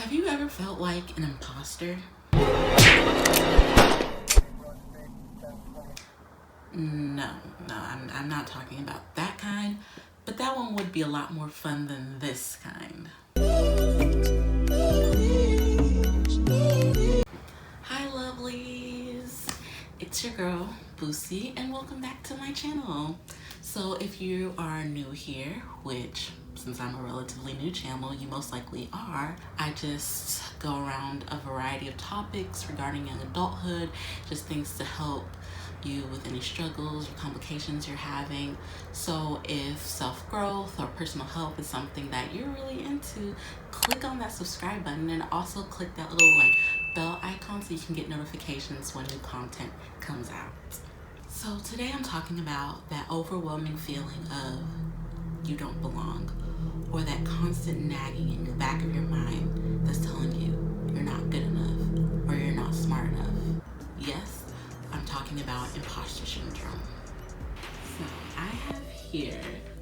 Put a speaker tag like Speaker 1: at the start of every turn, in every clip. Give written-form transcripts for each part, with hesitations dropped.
Speaker 1: Have you ever felt like an imposter? No, I'm not talking about that kind, but that one would be a lot more fun than this kind. Hi lovelies, it's your girl Boosie and welcome back to my channel. So if you are new here, which since I'm a relatively new channel, you most likely are, I just go around a variety of topics regarding young adulthood, just things to help you with any struggles or complications you're having. So if self-growth or personal health is something that you're really into, click on that subscribe button and also click that little bell icon so you can get notifications when new content comes out. So today I'm talking about that overwhelming feeling of you don't belong, or that constant nagging in the back of your mind that's telling you you're not good enough or you're not smart enough. Yes, I'm talking about imposter syndrome. So I have here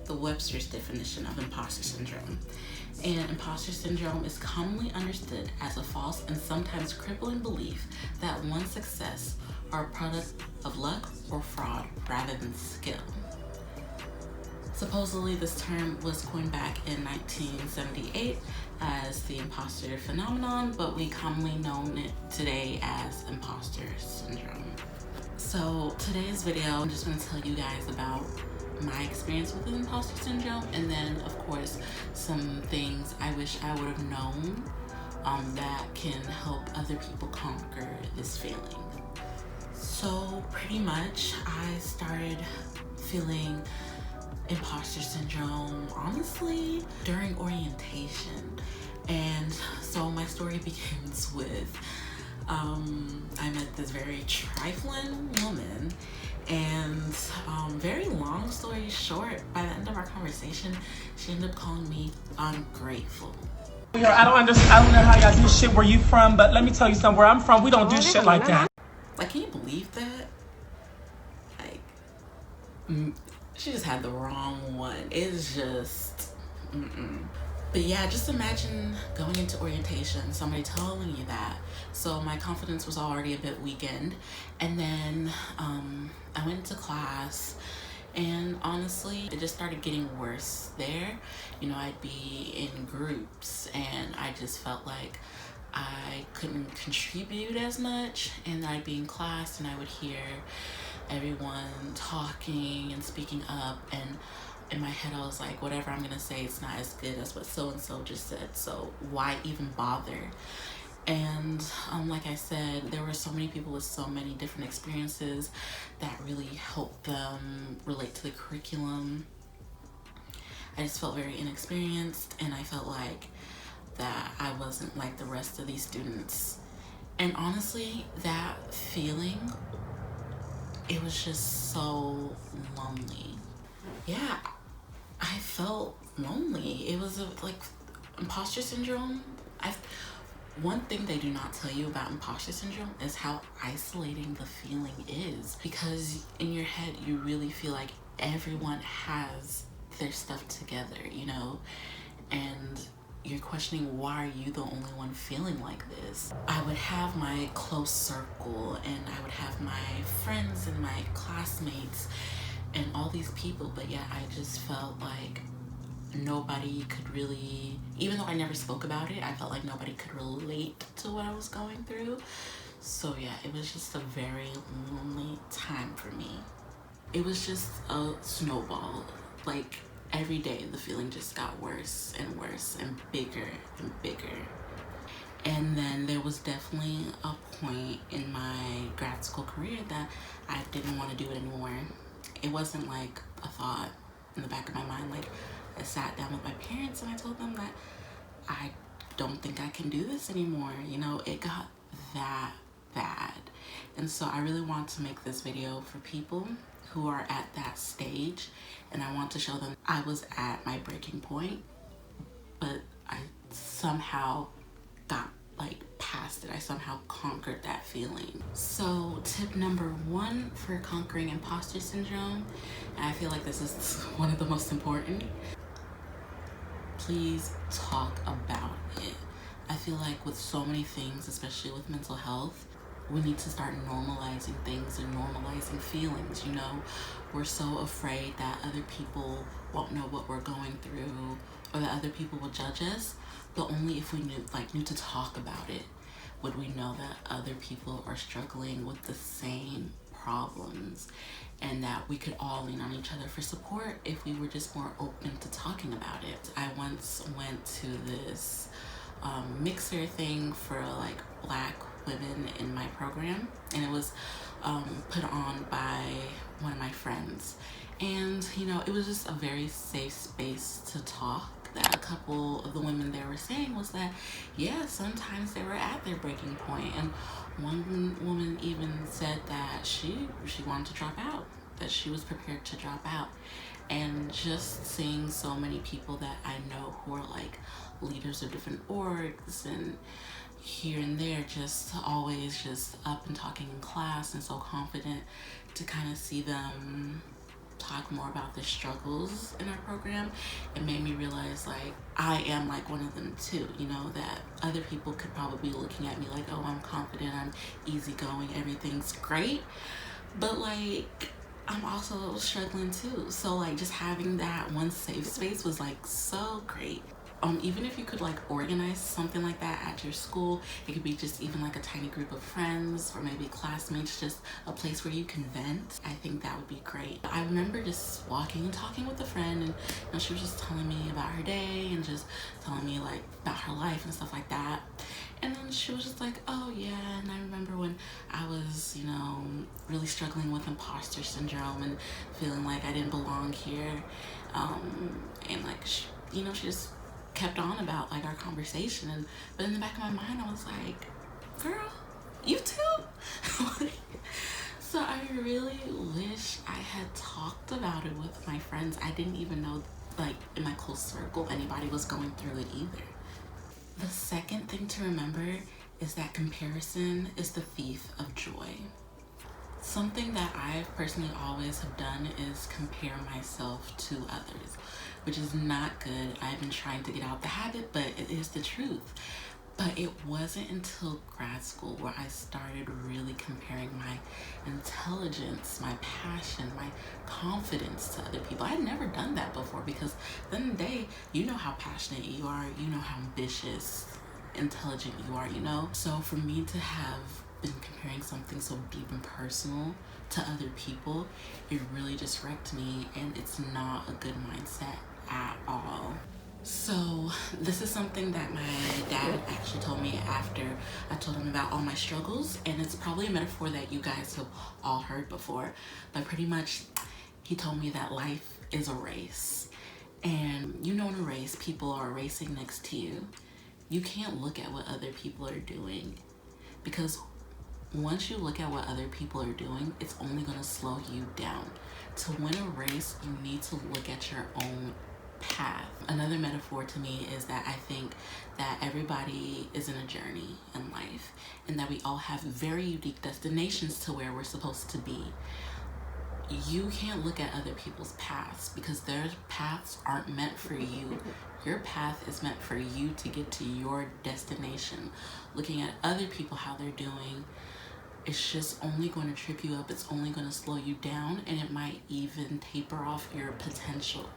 Speaker 1: the Webster's definition of imposter syndrome. And imposter syndrome is commonly understood as a false and sometimes crippling belief that one's success are a product of luck or fraud rather than skill. Supposedly this term was coined back in 1978 as the imposter phenomenon, but we commonly know it today as imposter syndrome. So today's video, I'm just going to tell you guys about my experience with imposter syndrome, and then of course some things I wish I would have known that can help other people conquer this feeling. So pretty much I started feeling imposter syndrome honestly during orientation, and so my story begins with I met this very trifling woman, and very long story short, by the end of our conversation she ended up calling me ungrateful.
Speaker 2: I don't understand. I don't know how y'all do shit where you from, but let me tell you something. Where I'm from, we don't do shit like that.
Speaker 1: Like, can you believe that? Like, she just had the wrong one. It's just, But yeah, just imagine going into orientation, somebody telling you that. So my confidence was already a bit weakened. And then I went to class, and honestly, it just started getting worse there. You know, I'd be in groups and I just felt like I couldn't contribute as much, and I'd be in class and I would hear everyone talking and speaking up, and in my head I was like, whatever I'm gonna say, it's not as good as what so-and-so just said, so why even bother? And like I said, there were so many people with so many different experiences that really helped them relate to the curriculum. I just felt very inexperienced, and I felt like that I wasn't like the rest of these students. And honestly, that feeling, it was just so lonely. Yeah, I felt lonely. It was like imposter syndrome. One thing they do not tell you about imposter syndrome is how isolating the feeling is, because in your head you really feel like everyone has their stuff together, you know, and you're questioning, why are you the only one feeling like this? I would have my close circle, and I would have my friends and my classmates and all these people, but yeah, I just felt like nobody could really, even though I never spoke about it, I felt like nobody could relate to what I was going through. So yeah, it was just a very lonely time for me. It was just a snowball. Like, every day the feeling just got worse and worse and bigger and bigger. And then there was definitely a point in my grad school career that I didn't want to do it anymore. It wasn't like a thought in the back of my mind. Like, I sat down with my parents and I told them that I don't think I can do this anymore. You know, it got that bad. And so I really want to make this video for people who are at that stage, and I want to show them I was at my breaking point, but I somehow got past it. I somehow conquered that feeling. So tip number one for conquering imposter syndrome, and I feel like this is one of the most important, please talk about it. I feel like with so many things, especially with mental health, we need to start normalizing things and normalizing feelings. You know, we're so afraid that other people won't know what we're going through, or that other people will judge us. But only if we knew to talk about it would we know that other people are struggling with the same problems, and that we could all lean on each other for support if we were just more open to talking about it. I once went to this mixer thing for like Black women in my program, and it was put on by one of my friends, and you know, it was just a very safe space to talk. That a couple of the women there were saying was that, yeah, sometimes they were at their breaking point, and one woman even said that she wanted to drop out, that she was prepared to drop out. And just seeing so many people that I know who are like leaders of different orgs and here and there, just always just up and talking in class and so confident, to kind of see them talk more about the struggles in our program, it made me realize like I am like one of them too, you know, that other people could probably be looking at me like, oh, I'm confident, I'm easygoing, everything's great, but like I'm also struggling too. So like just having that one safe space was like so great. Even if you could like organize something like that at your school, it could be just even like a tiny group of friends or maybe classmates, just a place where you can vent. I think that would be great. I remember just walking and talking with a friend, and you know, she was just telling me about her day and just telling me like about her life and stuff like that. And then she was just like, oh yeah, and I remember when I was, you know, really struggling with imposter syndrome and feeling like I didn't belong here. And like, she just kept on about like our conversation, and but in the back of my mind I was like, girl, you too? So I really wish I had talked about it with my friends. I didn't even know like in my close circle anybody was going through it either. The second thing to remember is that comparison is the thief of joy. Something that I personally always have done is compare myself to others, which is not good. I've been trying to get out the habit, but it is the truth. But it wasn't until grad school where I started really comparing my intelligence, my passion, my confidence to other people. I had never done that before, because at the end of the day, you know how passionate you are, you know how ambitious, intelligent you are, you know? So for me to have been comparing something so deep and personal to other people, it really just wrecked me, and it's not a good mindset at all. So this is something that my dad actually told me after I told him about all my struggles, and it's probably a metaphor that you guys have all heard before, but pretty much he told me that life is a race, and you know, in a race, people are racing next to you. You can't look at what other people are doing, because once you look at what other people are doing, it's only going to slow you down. To win a race, you need to look at your own path. Another metaphor to me is that I think that everybody is in a journey in life, and that we all have very unique destinations to where we're supposed to be. You can't look at other people's paths, because their paths aren't meant for you. Your path is meant for you to get to your destination. Looking at other people, how they're doing, it's just only going to trip you up. It's only going to slow you down, and it might even taper off your potential.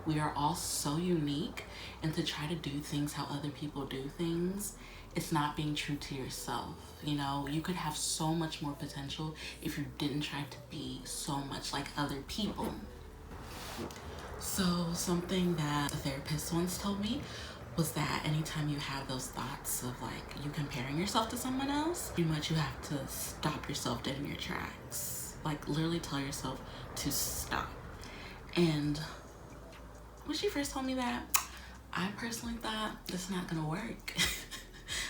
Speaker 1: We are all so unique, and to try to do things how other people do things, it's not being true to yourself. You know, you could have so much more potential if you didn't try to be so much like other people. So something that a therapist once told me was that anytime you have those thoughts of like you comparing yourself to someone else, pretty much you have to stop yourself dead in your tracks. Like literally tell yourself to stop. And when she first told me that, I personally thought, this is not gonna work.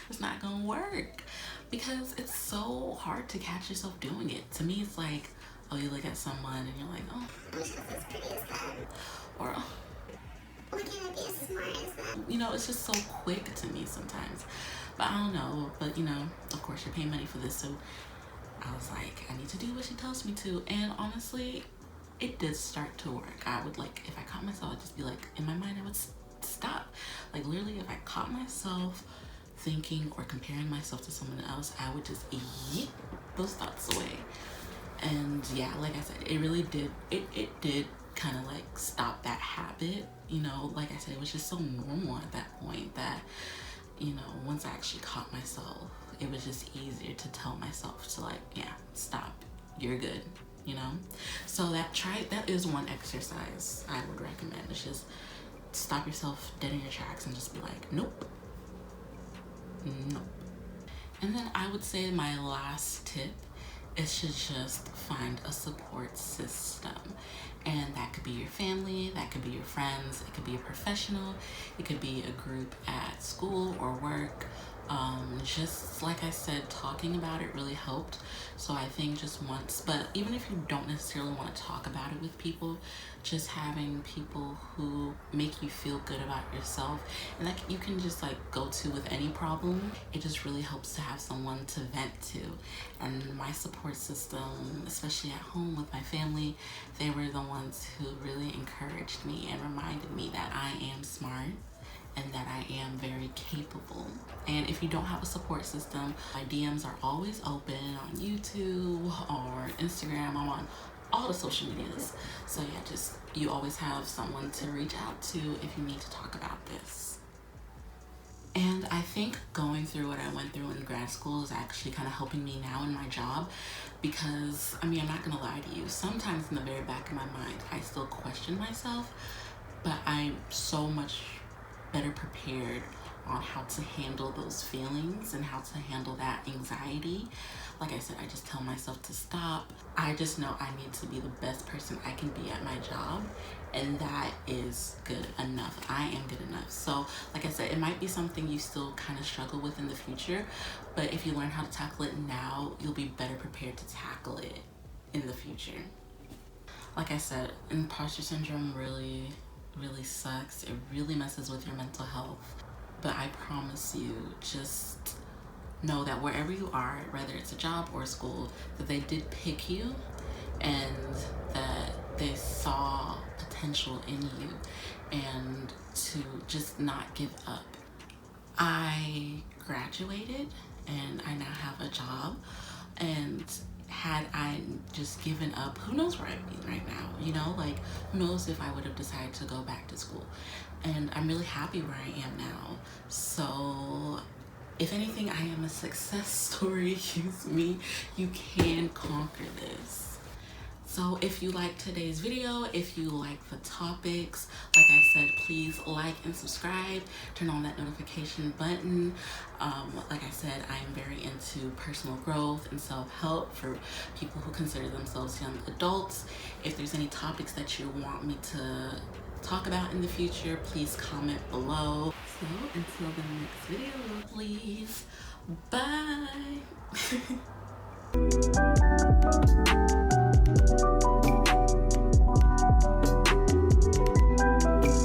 Speaker 1: It's not gonna work, because it's so hard to catch yourself doing it. To me, it's like, oh, you look at someone and you're like, oh, she's as pretty as that. Or, oh, why can't I be as smart as that? You know, it's just so quick to me sometimes. But I don't know. But, you know, of course, you're paying money for this. So I was like, I need to do what she tells me to. And honestly, it did start to work. I would like, if I caught myself, I'd just be like, in my mind, I would stop. Like literally, if I caught myself thinking or comparing myself to someone else, I would just yeet those thoughts away. And yeah, like I said, it really did, it did kind of like stop that habit, you know. Like I said, it was just so normal at that point that, you know, once I actually caught myself, it was just easier to tell myself to like, yeah, stop, you're good, you know. So that is one exercise I would recommend. It's just stop yourself dead in your tracks and just be like, nope, nope. And then I would say my last tip is to just find a support system. And that could be your family, that could be your friends, it could be a professional, it could be a group at school or work. Just like I said, talking about it really helped. So I think just once, but even if you don't necessarily want to talk about it with people, just having people who make you feel good about yourself and that you can just like go to with any problem, it just really helps to have someone to vent to. And my support system, especially at home with my family, they were the ones who really encouraged me and reminded me that I am smart and that I am very capable. And if you don't have a support system, my DMs are always open on YouTube or Instagram. I'm on all the social medias. So yeah, just you always have someone to reach out to if you need to talk about this. And I think going through what I went through in grad school is actually kind of helping me now in my job, because I mean, I'm not gonna lie to you, sometimes in the very back of my mind I still question myself, but I'm so much better prepared on how to handle those feelings and how to handle that anxiety. Like I said, I just tell myself to stop. I just know I need to be the best person I can be at my job, and that is good enough. I am good enough. So like I said, it might be something you still kind of struggle with in the future, but if you learn how to tackle it now, you'll be better prepared to tackle it in the future. Like I said, imposter syndrome really sucks. It really messes with your mental health. But I promise you, just know that wherever you are, whether it's a job or a school, that they did pick you and that they saw potential in you, and to just not give up. I graduated and I now have a job, and had I just given up, who knows where I'd be right now, you know, like who knows if I would have decided to go back to school. And I'm really happy where I am now. So if anything, I am a success story. Excuse me, you can conquer this. So if you like today's video, if you like the topics, like I said, please like and subscribe, turn on that notification button. Like I said, I am very into personal growth and self-help for people who consider themselves young adults. If there's any topics that you want me to talk about in the future, please comment below. So until the next video, please, bye.